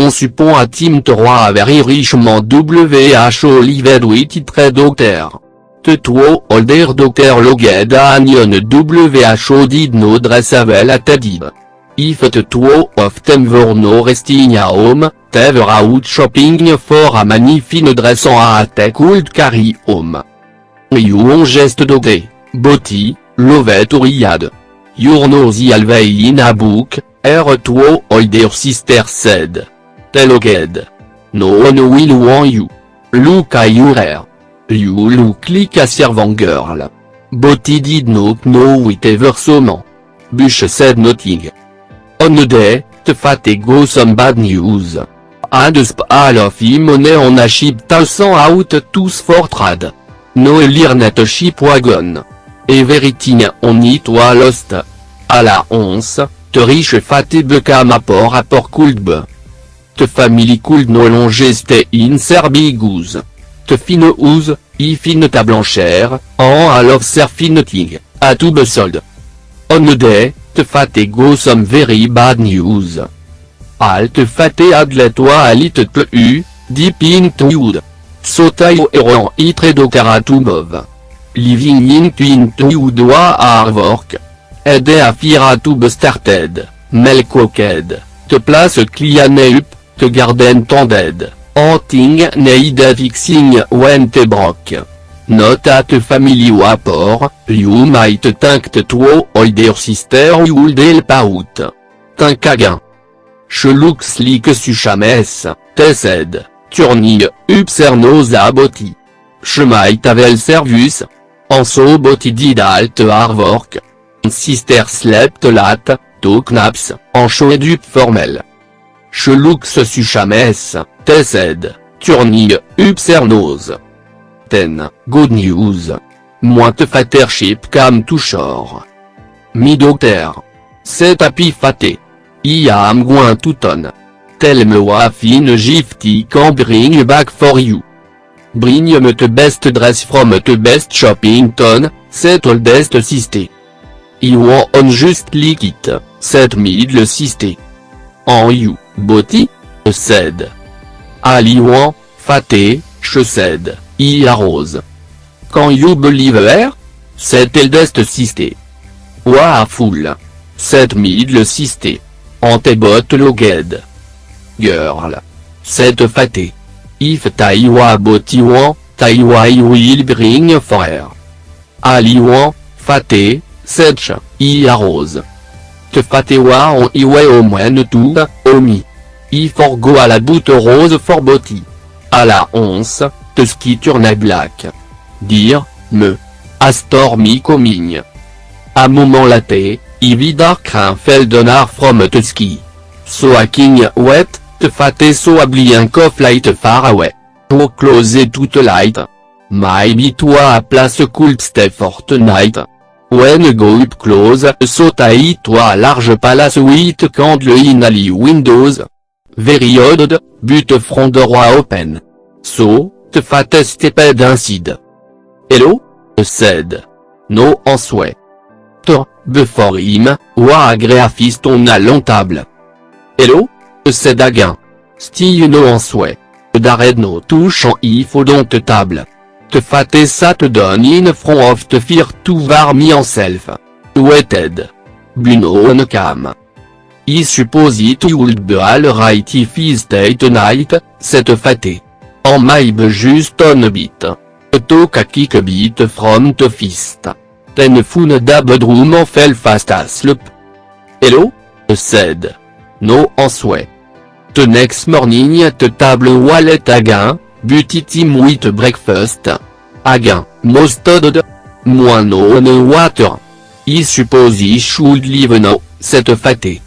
on suppon à Tim te roi very richement who livet with très docteur. Te tuo older docteur loged anion who did no dress avel attended. If te tuo of them were no resting a home, they were out shopping for a magnificent dress on they could carry home. You on geste dogde, boti, lovet uriad. Your nosy alvey in a book, tuo older sister said. Te loged. No one will want you. Look at your hair. You look like a servant girl. Boti did not know whatever someone. Bush said nothing. On a day, te fate go some bad news. And a spall of money on a ship tossing out tous for trade. No net ship wagon. Everything on it was lost. À la once, te riche fate became a port could be. Te family could no longer stay in Serbie goose. Te fine ouse, fine ta blanchère, en alors serfi nothing, à tout be sold. On a day, te fate go some very bad news. Al te fate adlet toi alit te deep into wood. Sotai eroan itre doctora to move. Living into wood wa hard work. Ede a fira to be started, melcocked, te place cliane up, te garden tended. Hunting neida fixing when te broke. Not at family wapor, you might think te tuo older sister you'll help out. Tinkagin. She looks like suchames, te said, turning upsernos a boti. She might have service. En so boti did halt hard work. Sister slept late, took naps, en showed up formel. She looks suchames, te said, turning up her nose. Then, good news. Moins te fater ship came to shore. Me doctor. C'est happy fate. I am going to town. Tell me what fine gifty can bring back for you. Bring me the best dress from the best shopping town, c'est oldest sister. I want on just like it, said middle sister. On you, boti? Said. Ali want, fate, she said, I arose. Can you believe her? Said eldest sister. Wa fool. Said middle sister. On te bot loged. Girl. Said fate. If Taiwa boti want, Taiwa I will bring for her. Ali want, fate, said she, I arose. Te fate wa on iwe au moins tout, omi. I forgo à la boute rose for boti. À la once, te ski turn black. Dire, me. A stormy coming. A moment latte, I vidar crin feldenar from te ski. So a king wet, te fate so ablien coff light far away. To close toute light. Maybe toi a place cool stay for tonight. When go up close, so tai toi large palace with candle in alley windows. Very odd, but front door open. So, te fate steped inside. Hello? Said. No answer. To, before him, wa agreafist on a long table. Hello? Said again. Still no answer. Dared no touche en if don't table. Te fate sat down in front of te fear to var me self. Waited. Buno on cam. I suppose it would be alright if he stay tonight, said fate. En maybe just on a bit. Talk a kick a bit from the fist. Then found a bedroom and fell fast asleep. Hello? Said. No answer. The next morning at the table wallet again, but him with breakfast. Again, most odd. Moins no on water. I suppose he should leave now, said fate.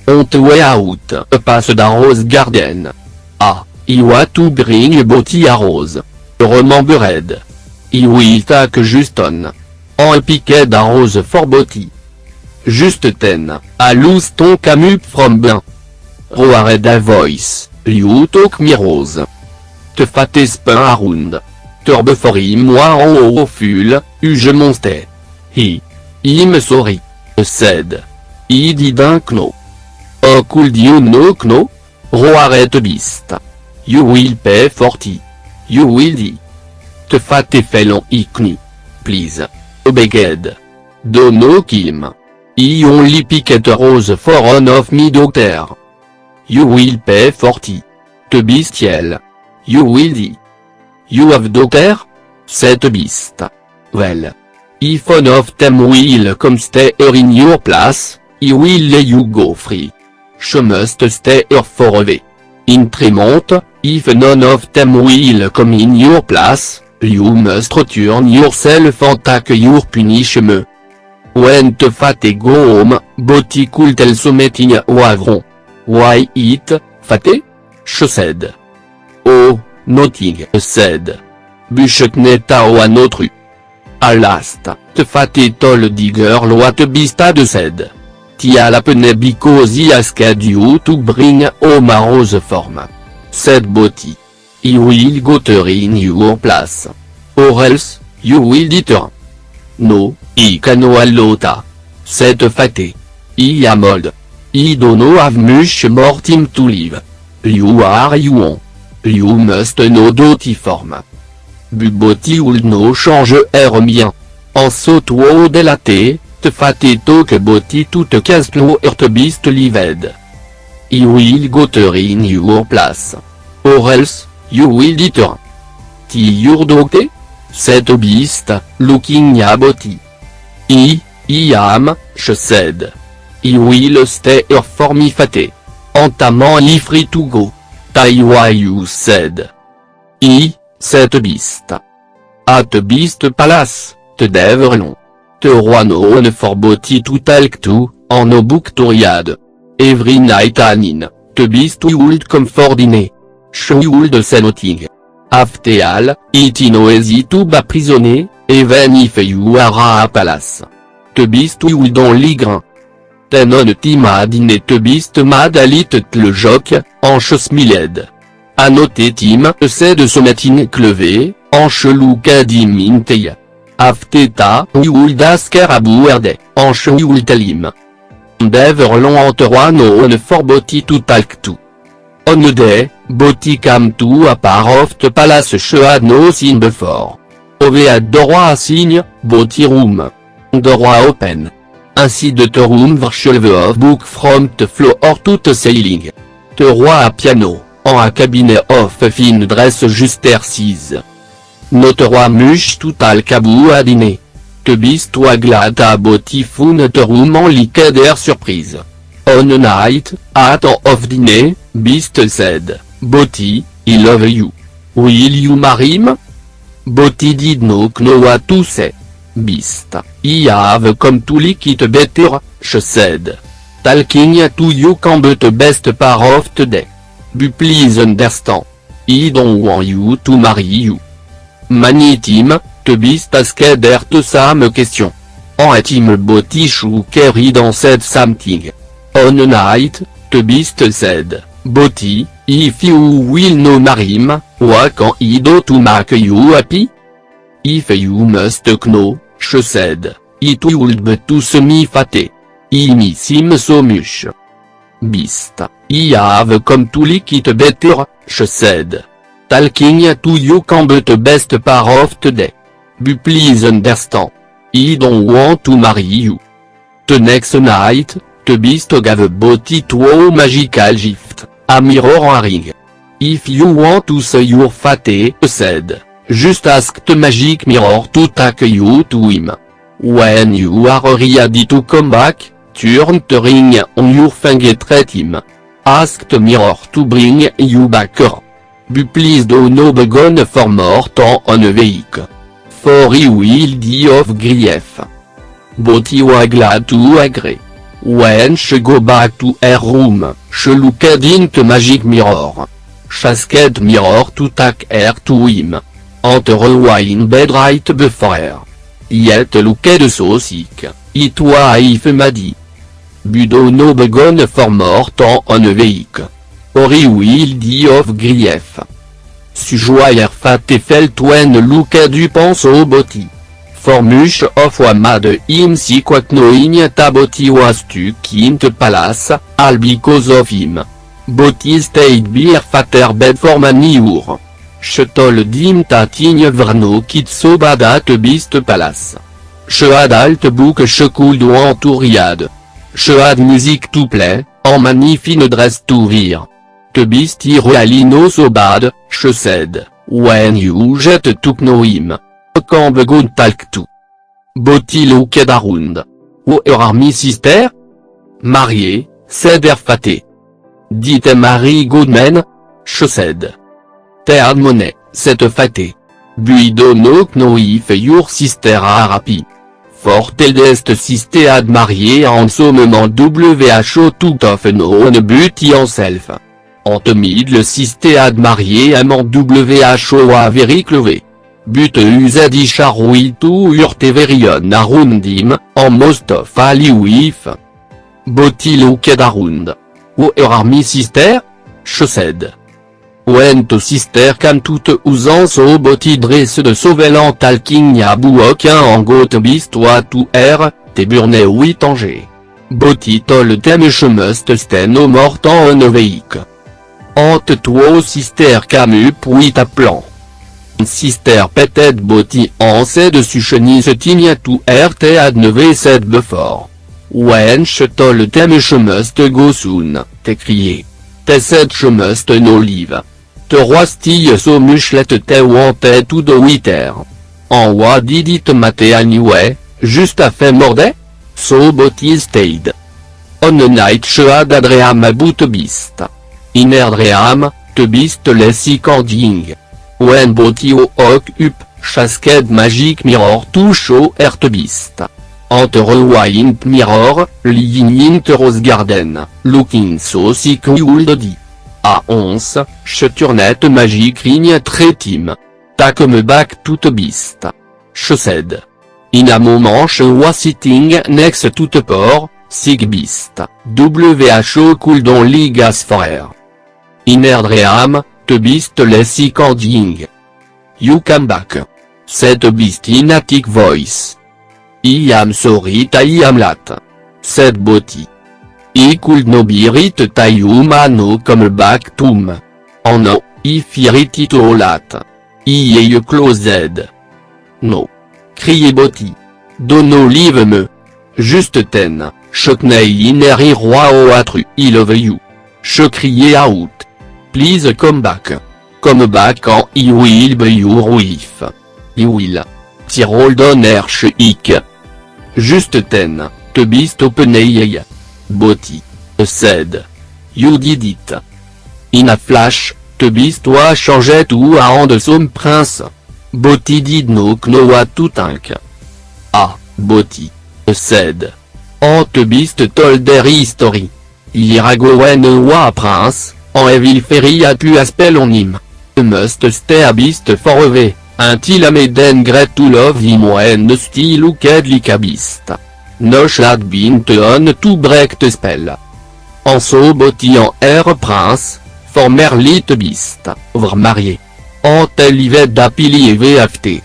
On the way out, past the rose garden. Ah, I want to bring boti a rose. Remembered. I will take Juston. En piqued a rose for boti. Just ten, a loose ton come up from ben. Roared a voice, you talk me rose. Te fate spin around. Turbe for him moi en haut full, je montais. Him sorry. Said. I didn't know. Oh could you know? Roaret beast. You will pay 40. You will die. Te fat felon ikni. Please. Obeged. Dono kim. I only picket rose for one of me doctor. You will pay 40. Te bestiel. You will die. You have doctor? Set beast. Well. If one of them will come stay here in your place, I will let you go free. She must stay here forever. In Tremont, if none of them will come in your place, you must return yourself and take your punishment. When te fate go home, Boty could tell something wavron. Why it, fate? She said. Oh, nothing, said. Buchekneta one autre. À last, te fate told the girl what beast had said. Tia lapene because he asked you to bring home a rose form. Said Boty. I will go there in your place. Or else, you will deter. No, I can allota. Said fate. I am old. I don't have much more time to live. You are young. You must know Doty form. Boty would no change er bien. En saut délaté, te fate que Boty toute caslo te beast lived. I will go there in your place. Or else, you will deter. Ti your doctor? Said beast, looking at Boty. I am, she said. I will stay here for me fate. Entamant I free to go. Taiwa you said. I, said beast. At beast palace, te deverlon. Te roi known for Boty to talk to, on no book to read. Every night anin, te beast would come for dinner. She would say nothing. After all, it no easy to be prisonnier, even if you are a palace. Te beast would only grin. Ten on time dîner te beast mad alit le joc, en smiled. A noter tim said something clevé, en chelou kadimintey. Afteta you would ask abouerde, en would tell him. Deverlon entre known for Boty to talk to. On a day, Boty came to a part of the palace she had no seen before. Ove at the roi signe, Boty room. The roi open. Ainsi de the room shelve of book from the floor to the ceiling. The roi a piano, en a cabinet of fine dress juster seize. Notre roi much to talk abou à dîner. The beast was glad a Boty found the room en liquid surprise. On a night, at of dinner, beast said, Boty, I love you. Will you marry me? Boty did not know what to say. Beast, I have come to like it better, she said. Talking to you can be the best part of the day. But please understand. I don't want you to marry you. Many time, the beast asked her the same question. En a time Boty shook her head and said something. On a night, the beast said, Boty, if you will no marry me, what can I do to make you happy? If you must know, she said, it would be to see me fate. I miss him so much. Beast, I have come to like it better, she said. Talking to you can be the best part of the day. But please understand. I don't want to marry you. The next night, the beast gave Boty two magical gift, a mirror and a ring. If you want to see your fate, said, just ask the magic mirror to take you to him. When you are ready to come back, turn the ring on your finger at him. Ask the mirror to bring you back. But please do not begone for more time on a week. For he will die of grief. Boty was glad to agree. When she go back to her room, she looked in the magic mirror. She asked mirror to take her to him. And the roi in bed right before her. Yet looked so sick, it was if madi. But do not begone for more time on a week. Or he will die of grief. Sujoyer fate felt when looked du pense au Boty. For much of what made him sick what knowing that Boty was stuck in the palace, all because of him. Boti steit bir fater bed formaniur. Chetol dim tatigne vrno kit sobadat bist palace. Chehad alt bouk chekould ou entouriade. Chehad musique tout plaît, en magnifique dresse tout vir. Te bist iroalino sobad, chesed, when you jet tuk noim. Kambe god talk to. Boti lo kedarund. Ou armi sister? Marié, seder faté. Dite Marie Goodman, chesed. Ter monnaie, cette faté. Buidono knoif your sister arapi. Fort eldest sister ad marié en sommement who tout of non but en self. Antemid le sister ad marié amant who a very clové. But usadi charoui tout urte verion arundim, en most of ali wif. Botilo kedarund. Ou armi sister? Chesed. Went sister cam toute usance au boti dresse de sauvelant talking ya bouoquin en gote bistoa tout te burne 8 angers. Boti tol tem chemust sten au mortant en oveik. Ante tuo sister camu puis ta plan. Sister peut-être boti en sed dessus chenille tigna tout te adneve sed befort. Wen chetol tem chemust go soon, te crié. Te sed chemust n'olive. Te roistille so muchlette te wante tout de 8 En wa didit mate anyway, juste à fait mordet? So boti stayed. On night chehad adream bout bist. Inerdream, te bist lessi canding. When boti o occup, chasked magic mirror tout chaud te bist. Ante rewind mirror, lignint rose garden, looking so sick old di. A 11, cheturnet magique rigne très tim. Ta comme back tout bist. Chesed. In a moment chewa sitting next tout port, sig bist. Who couldon ligas forer. Inerdream, te bist lessi canding. You come back. Set bist in attic voice. I am sorry I am lat. Set boti. I could no birit tayumano comme back tum. En no, I firit o lat. I you closed. No. Crié boti. Dono live me. Juste ten, choknei ineri roi o atru I love you. Je crié out. Please come back. Come back en I will be your wife. I will. Tirol air cheik. Juste ten, te bist openei. Boti. Said. You did it. In a flash, te bist toi changeait tout à en de somme prince. Boti did no knowa tout inc. Ah, boti. Said. En te bist told their history. Iragowen wa prince, en evil ferry a pu aspel on him. Must stay a bist forever, until a maiden great to love him when still looked like a beast. No had been on to break the spell. En so boti en prince, former lit beast, over marié. En tel lived d'apili et VFT.